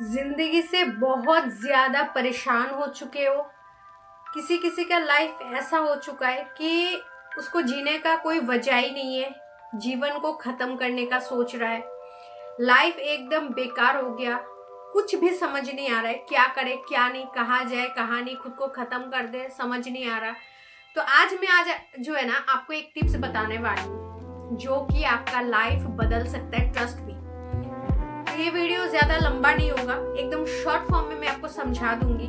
जिंदगी से बहुत ज्यादा परेशान हो चुके हो। किसी किसी का लाइफ ऐसा हो चुका है कि उसको जीने का कोई वजह ही नहीं है, जीवन को खत्म करने का सोच रहा है। लाइफ एकदम बेकार हो गया, कुछ भी समझ नहीं आ रहा है, क्या करे क्या नहीं, कहाँ जाए कहाँ नहीं, खुद को खत्म कर दे, समझ नहीं आ रहा। तो आज जो है ना, आपको एक टिप्स बताने वाली हूँ जो कि आपका लाइफ बदल सकता है, ट्रस्ट मी। ये वीडियो ज्यादा लंबा नहीं होगा, एकदम शॉर्ट फॉर्म में मैं आपको समझा दूंगी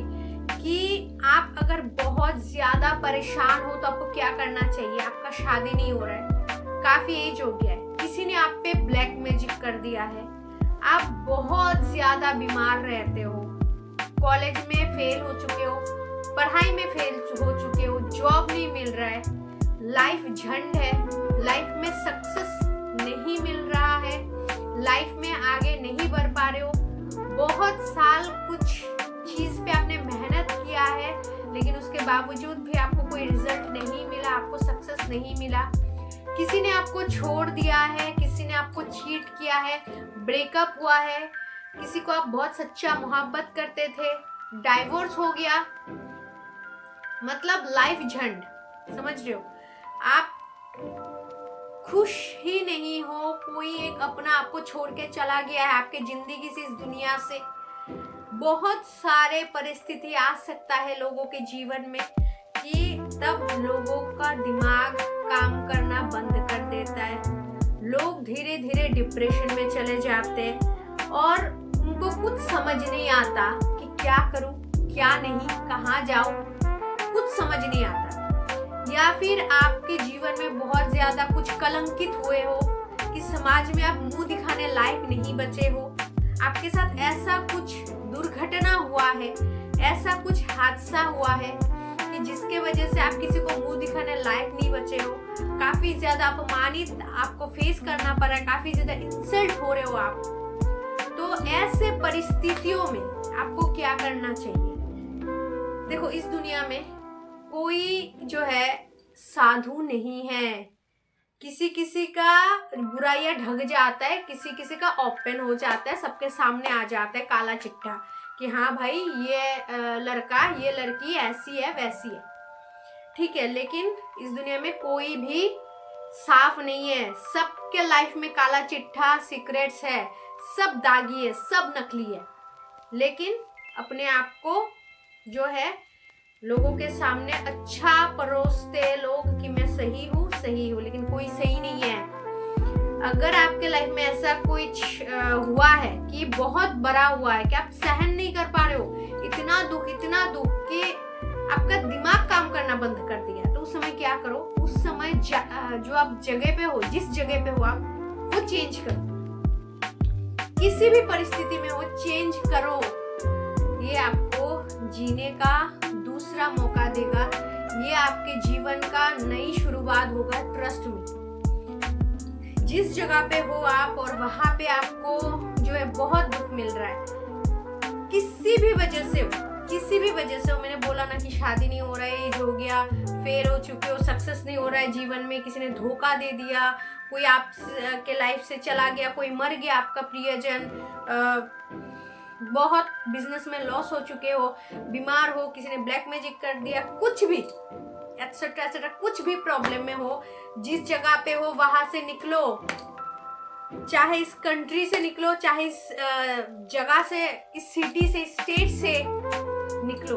कि आप अगर बहुत ज्यादा परेशान हो तो आपको क्या करना चाहिए। आपका शादी नहीं हो रहा है, काफी एज हो गया है, किसी ने आप पे ब्लैक मैजिक कर दिया है, आप बहुत ज्यादा बीमार रहते हो, कॉलेज में फेल हो चुके हो, पढ़ाई में फेल हो चुके हो, जॉब नहीं मिल रहा है, लाइफ झंड है, लाइफ में सक्सेस नहीं मिल रहा है, लाइफ में आगे नहीं बढ़ पा रहे हो, बहुत साल कुछ चीज पे आपने मेहनत किया है लेकिन उसके बावजूद भी आपको कोई रिजल्ट नहीं मिला, आपको सक्सेस नहीं मिला, किसी ने आपको छोड़ दिया है, किसी ने आपको चीट किया है, ब्रेकअप हुआ है, किसी को आप बहुत सच्चा मोहब्बत करते थे, डाइवोर्स हो गया, मतलब लाइफ झंड, समझ रहे हो। आप खुश ही नहीं हो, कोई एक अपना आपको छोड़ के चला गया है आपके जिंदगी से, इस दुनिया से। बहुत सारे परिस्थिति आ सकता है लोगों के जीवन में कि तब लोगों का दिमाग काम करना बंद कर देता है, लोग धीरे धीरे डिप्रेशन में चले जाते हैं और उनको कुछ समझ नहीं आता कि क्या करूं क्या नहीं, कहाँ जाऊं, कुछ समझ नहीं आता। या फिर आपके जीवन में बहुत ज्यादा कुछ कलंकित हुए हो कि समाज में आप मुंह दिखाने लायक नहीं बचे हो, आपके साथ ऐसा कुछ दुर्घटना हुआ है, ऐसा कुछ हादसा हुआ है कि जिसके वजह से आप किसी को मुंह दिखाने लायक नहीं बचे हो, काफी ज्यादा अपमानित आपको फेस करना पड़ा है, काफी ज्यादा इंसल्ट हो रहे हो आप। तो ऐसे परिस्थितियों में आपको क्या करना चाहिए। देखो, इस दुनिया में कोई जो है साधु नहीं है, किसी किसी का बुराइयां ढक जाता है, किसी किसी का ओपन हो जाता है, सबके सामने आ जाता है काला चिट्ठा कि हाँ भाई ये लड़का ये लड़की ऐसी है वैसी है, ठीक है। लेकिन इस दुनिया में कोई भी साफ नहीं है, सबके लाइफ में काला चिट्ठा सीक्रेट्स है, सब दागी है, सब नकली है। लेकिन अपने आप को जो है लोगों के सामने अच्छा परोसते लोग कि मैं सही हूँ, लेकिन कोई सही नहीं है। अगर आपके लाइफ में ऐसा कुछ हुआ है कि बहुत बड़ा हुआ है कि आप सहन नहीं कर पा रहे हो, इतना दुख कि आपका दिमाग काम करना बंद कर दिया, तो उस समय क्या करो, उस समय जो आप जगह पे हो, जिस जगह पे हो आप वो चेंज करो, किसी भी परिस्थिति में वो चेंज करो। ये आपको जीने का दूसरा मौका देगा, ये आपके जीवन का नई शुरुआत होगा, ट्रस्ट मी। जिस जगह पे हो आप और वहां पे आपको जो है बहुत दुख मिल रहा है, किसी भी वजह से हो, मैंने बोला ना कि शादी नहीं हो रहा है, एज हो गया, फेल हो चुके हो, सक्सेस नहीं हो रहा है जीवन में, किसी ने धोखा दे दिया, कोई आप के लाइफ से चला गया, कोई मर गया आपका प्रियजन, बहुत बिजनेस में लॉस हो चुके हो, बीमार हो, किसी ने ब्लैक मैजिक कर दिया, कुछ भी एटसेट्रा एटसेट्रा, कुछ भी प्रॉब्लम में हो, जिस जगह पे हो वहां से निकलो, चाहे इस कंट्री से निकलो, चाहे इस जगह से, इस सिटी से, इस स्टेट से निकलो।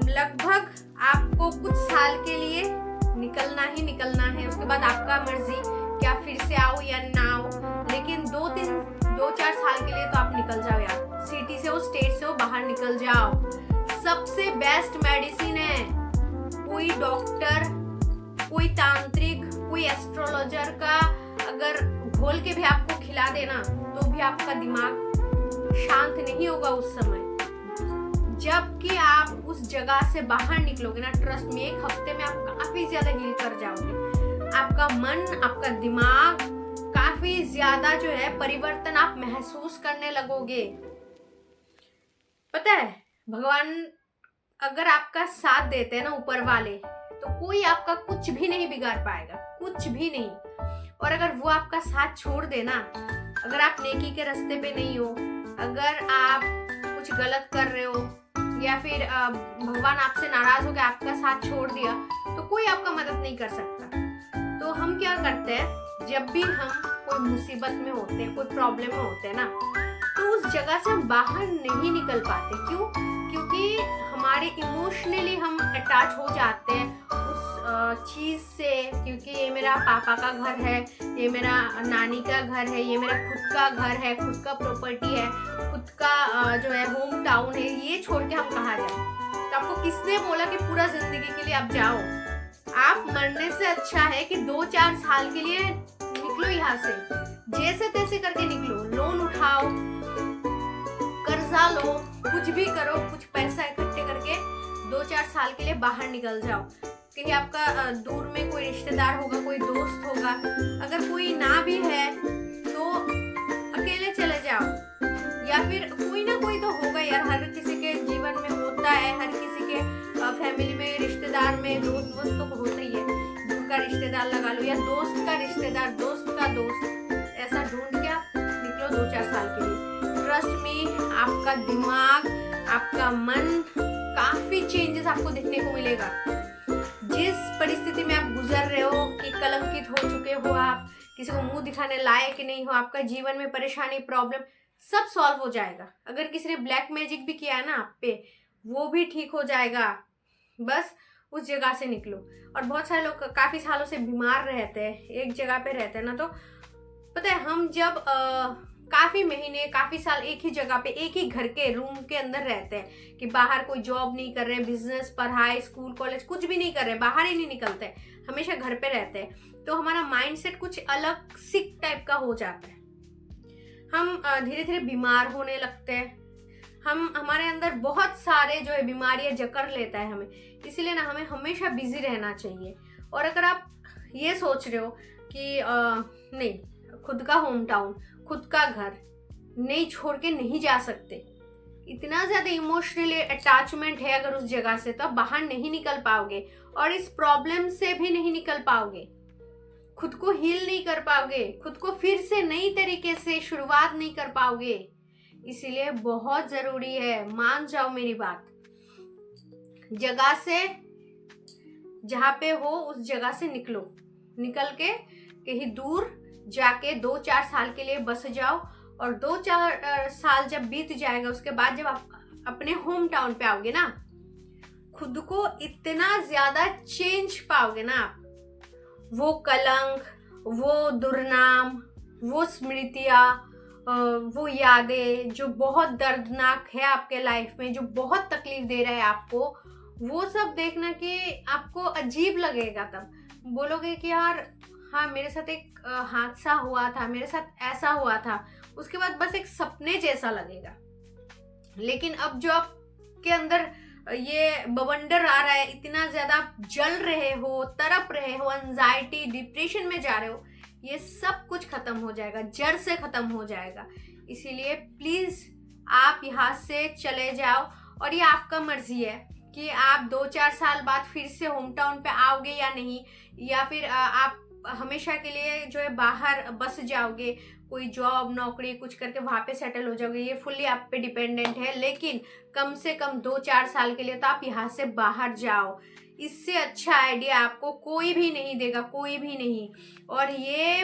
लगभग आपको कुछ साल के लिए निकलना है, उसके बाद आपका मर्जी क्या फिर से आओ या ना आओ, लेकिन 2-4 साल के लिए तो आप निकल जाओ यार, सिटी से हो, स्टेट से हो, बाहर निकल जाओ। सबसे बेस्ट मेडिसिन है, कोई डॉक्टर, कोई तांत्रिक, कोई एस्ट्रोलॉजर का अगर घोल के भी आपको खिला देना तो भी आपका दिमाग शांत नहीं होगा उस समय। जबकि आप उस जगह से बाहर निकलोगे ना, ट्रस्ट में 1 हफ्ते में आप काफी ज्यादा हील कर जाओगे, आपका मन, आपका दिमाग, काफी ज्यादा जो है परिवर्तन आप महसूस करने लगोगे। पता है, भगवान अगर आपका साथ देते हैं ना, ऊपर वाले, तो कोई आपका कुछ भी नहीं बिगाड़ पाएगा, कुछ भी नहीं। और अगर वो आपका साथ छोड़ देना अगर आप नेकी के रास्ते पे नहीं हो, अगर आप कुछ गलत कर रहे हो, या फिर भगवान आपसे नाराज हो के आपका साथ छोड़ दिया, तो कोई आपका मदद नहीं कर सकता। तो हम क्या करते हैं, जब भी हम कोई मुसीबत में होते हैं, कोई प्रॉब्लम में होते हैं ना, तो उस जगह से हम बाहर नहीं निकल पाते। क्यों? क्योंकि हमारे इमोशनली हम अटैच हो जाते हैं उस चीज से। क्योंकि ये मेरा पापा का घर है, ये मेरा नानी का घर है, ये मेरा खुद का घर है, खुद का प्रॉपर्टी है, खुद का जो है होम टाउन है, ये छोड़ के हम कहाँ जाए? तो आपको किसने बोला कि पूरा जिंदगी के लिए आप जाओ? आप मरने से अच्छा है कि 2-4 साल के लिए निकलो यहाँ से, जैसे तैसे करके निकलो, लोन उठाओ, कर्जा लो, कुछ भी करो, कुछ पैसा इकट्ठे करके 2-4 साल के लिए बाहर निकल जाओ। कहीं आपका दूर में कोई रिश्तेदार होगा, कोई दोस्त होगा, अगर कोई ना भी है तो अकेले चले जाओ, या फिर कोई ना कोई तो होगा यार, हर किसी के जीवन में होता है, हर किसी के फैमिली में, रिश्तेदार में, दोस्त वोस्त तो होता ही है। दूर का रिश्तेदार लगा लो, या दोस्त का रिश्तेदार, दोस्त का दोस्त, ऐसा ढूंढ के आप निकलो 2-4 साल के लिए। ट्रस्ट मी, आपका दिमाग, आपका मन, काफी चेंजेस आपको दिखने को मिलेगा। जिस परिस्थिति में आप गुजर रहे हो कि कलंकित हो चुके हो आप, किसी को मुंह दिखाने लायक नहीं हो, आपका जीवन में परेशानी, प्रॉब्लम सब सॉल्व हो जाएगा। अगर किसी ने ब्लैक मैजिक भी किया है ना आप पे, वो भी ठीक हो जाएगा। बस उस जगह से निकलो। और बहुत सारे लोग काफी सालों से बीमार रहते हैं, एक जगह पे रहते हैं ना, तो पता है हम जब काफी महीने, काफी साल एक ही जगह पे, एक ही घर के रूम के अंदर रहते हैं, कि बाहर कोई जॉब नहीं कर रहे, बिजनेस, पढ़ाई, स्कूल, कॉलेज कुछ भी नहीं कर रहे, बाहर ही नहीं निकलते, हमेशा घर पे रहते हैं, तो हमारा माइंडसेट कुछ अलग सिक टाइप का हो जाता है। हम धीरे धीरे बीमार होने लगते हैं, हमारे अंदर बहुत सारे जो है बीमारियां जकड़ लेता है हमें। इसीलिए ना हमें हमेशा बिजी रहना चाहिए। और अगर आप ये सोच रहे हो कि नहीं, खुद का होम टाउन, खुद का घर नहीं छोड़ के नहीं जा सकते, इतना ज्यादा इमोशनली अटैचमेंट है अगर उस जगह से, तो आप बाहर नहीं निकल पाओगे और इस प्रॉब्लम से भी नहीं निकल पाओगे, खुद को हील नहीं कर पाओगे, खुद को फिर से नई तरीके से शुरुआत नहीं कर पाओगे। इसीलिए बहुत जरूरी है, मान जाओ मेरी बात, जगह से, जहां पे हो उस जगह से निकलो, निकल के कहीं दूर जाके 2-4 साल के लिए बस जाओ। और 2-4 साल जब बीत जाएगा, उसके बाद जब आप अपने होम टाउन पे आओगे ना, खुद को इतना ज्यादा चेंज पाओगे ना आप, वो कलंक, वो दुर्नाम, वो स्मृतियां, वो यादें जो बहुत दर्दनाक है आपके लाइफ में, जो बहुत तकलीफ दे रहा है आपको, वो सब देखना कि आपको अजीब लगेगा। तब बोलोगे कि यार हाँ, मेरे साथ एक हादसा हुआ था, मेरे साथ ऐसा हुआ था, उसके बाद बस एक सपने जैसा लगेगा। लेकिन अब जो आपके अंदर ये बवंडर आ रहा है, इतना ज्यादा आप जल रहे हो, तड़प रहे हो, एंजाइटी, डिप्रेशन में जा रहे हो, ये सब कुछ खत्म हो जाएगा, जड़ से खत्म हो जाएगा। इसीलिए प्लीज आप यहाँ से चले जाओ। और ये आपका मर्जी है कि आप 2-4 साल बाद फिर से होम टाउन पे आओगे या नहीं, या फिर आप हमेशा के लिए जो है बाहर बस जाओगे, कोई जॉब, नौकरी कुछ करके वहां पे सेटल हो जाओगे, ये फुल्ली आप पे डिपेंडेंट है। लेकिन कम से कम 2-4 साल के लिए तो आप यहाँ से बाहर जाओ। इससे अच्छा आइडिया आपको कोई भी नहीं देगा, कोई भी नहीं। और ये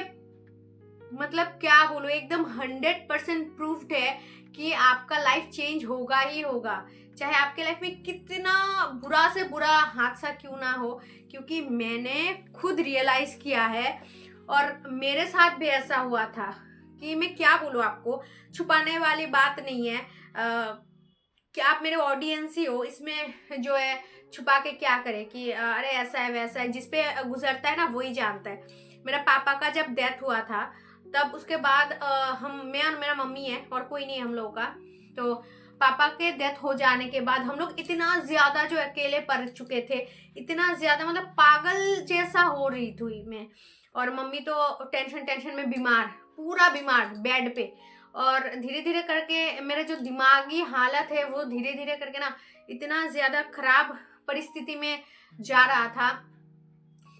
मतलब क्या बोलो, एकदम 100% प्रूफ्ड है कि आपका लाइफ चेंज होगा ही होगा, चाहे आपके लाइफ में कितना बुरा से बुरा हादसा क्यों ना हो। क्योंकि मैंने खुद रियलाइज किया है और मेरे साथ भी ऐसा हुआ था कि मैं क्या बोलूँ आपको, छुपाने वाली बात नहीं है। कि आप मेरे ऑडियंस ही हो, इसमें जो है छुपा के क्या करे कि अरे ऐसा है वैसा है, जिसपे गुजरता है ना वही जानता है। मेरा पापा का जब डेथ हुआ था, तब उसके बाद मैं और मेरा मम्मी है और कोई नहीं है हम लोगों का। तो पापा के डेथ हो जाने के बाद हम लोग इतना ज्यादा जो अकेले पड़ चुके थे, इतना ज्यादा मतलब पागल जैसा हो रही थी मैं। और मम्मी तो टेंशन में बीमार, पूरा बीमार बेड पे। और धीरे धीरे करके मेरा जो दिमागी हालत है वो धीरे धीरे करके ना इतना ज्यादा खराब परिस्थिति में जा रहा था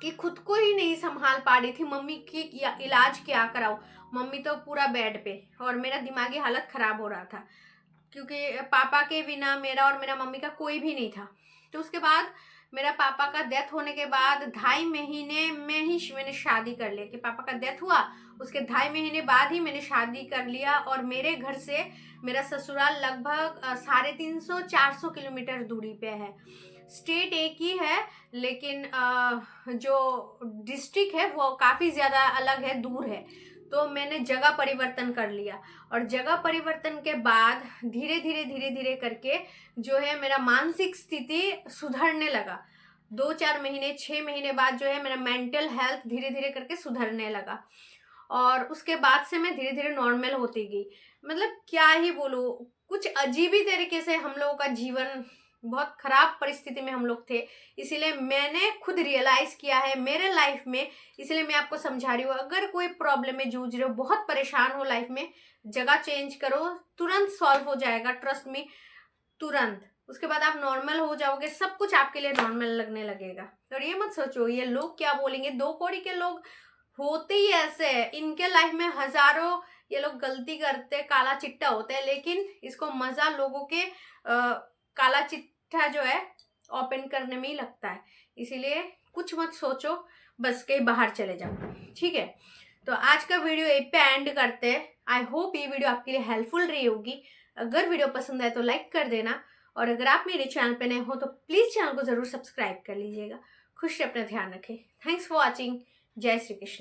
कि खुद को ही नहीं संभाल पा रही थी। मम्मी की इलाज क्या कराऊं, मम्मी तो पूरा बेड पे, और मेरा दिमागी हालत ख़राब हो रहा था क्योंकि पापा के बिना मेरा और मेरा मम्मी का कोई भी नहीं था। तो उसके बाद मेरा पापा का डेथ होने के बाद 2.5 महीने में ही मैंने शादी कर लिया, कि पापा का डेथ हुआ उसके 2.5 महीने बाद ही मैंने शादी कर लिया। और मेरे घर से मेरा ससुराल लगभग 350-400 किलोमीटर दूरी पे है। स्टेट एक ही है, लेकिन जो डिस्ट्रिक्ट है वो काफ़ी ज़्यादा अलग है, दूर है। तो मैंने जगह परिवर्तन कर लिया, और जगह परिवर्तन के बाद धीरे धीरे करके जो है मेरा मानसिक स्थिति सुधरने लगा। 2-4 महीने 6 महीने बाद जो है मेरा मेंटल हेल्थ धीरे धीरे करके सुधरने लगा, और उसके बाद से मैं धीरे धीरे नॉर्मल होती गई। मतलब क्या ही बोलूँ, कुछ अजीब ही तरीके से हम लोगों का जीवन, बहुत खराब परिस्थिति में हम लोग थे। इसीलिए मैंने खुद रियलाइज़ किया है मेरे लाइफ में, इसलिए मैं आपको समझा रही हूँ। अगर कोई प्रॉब्लम में जूझ रहे हो, बहुत परेशान हो लाइफ में, जगह चेंज करो, तुरंत सॉल्व हो जाएगा, ट्रस्ट मी, तुरंत। उसके बाद आप नॉर्मल हो जाओगे, सब कुछ आपके लिए नॉर्मल लगने लगेगा। और ये मत सोचो ये लोग क्या बोलेंगे, 2 कौड़ी के लोग होते ही ऐसे है, इनके लाइफ में हजारों ये लोग गलती करते, काला चिट्टा होता है, लेकिन इसको मजा लोगों के काला चिट्ठा जो है ओपन करने में ही लगता है। इसीलिए कुछ मत सोचो, बस कहीं बाहर चले जाओ, ठीक है। तो आज का वीडियो यहीं पे एंड करते हैं। आई होप ये वीडियो आपके लिए हेल्पफुल रही होगी। अगर वीडियो पसंद आए तो लाइक कर देना, और अगर आप मेरे चैनल पे नए हो तो प्लीज़ चैनल को ज़रूर सब्सक्राइब कर लीजिएगा। खुश रहे, अपना ध्यान रखें। Thanks for watching. जय श्री कृष्ण।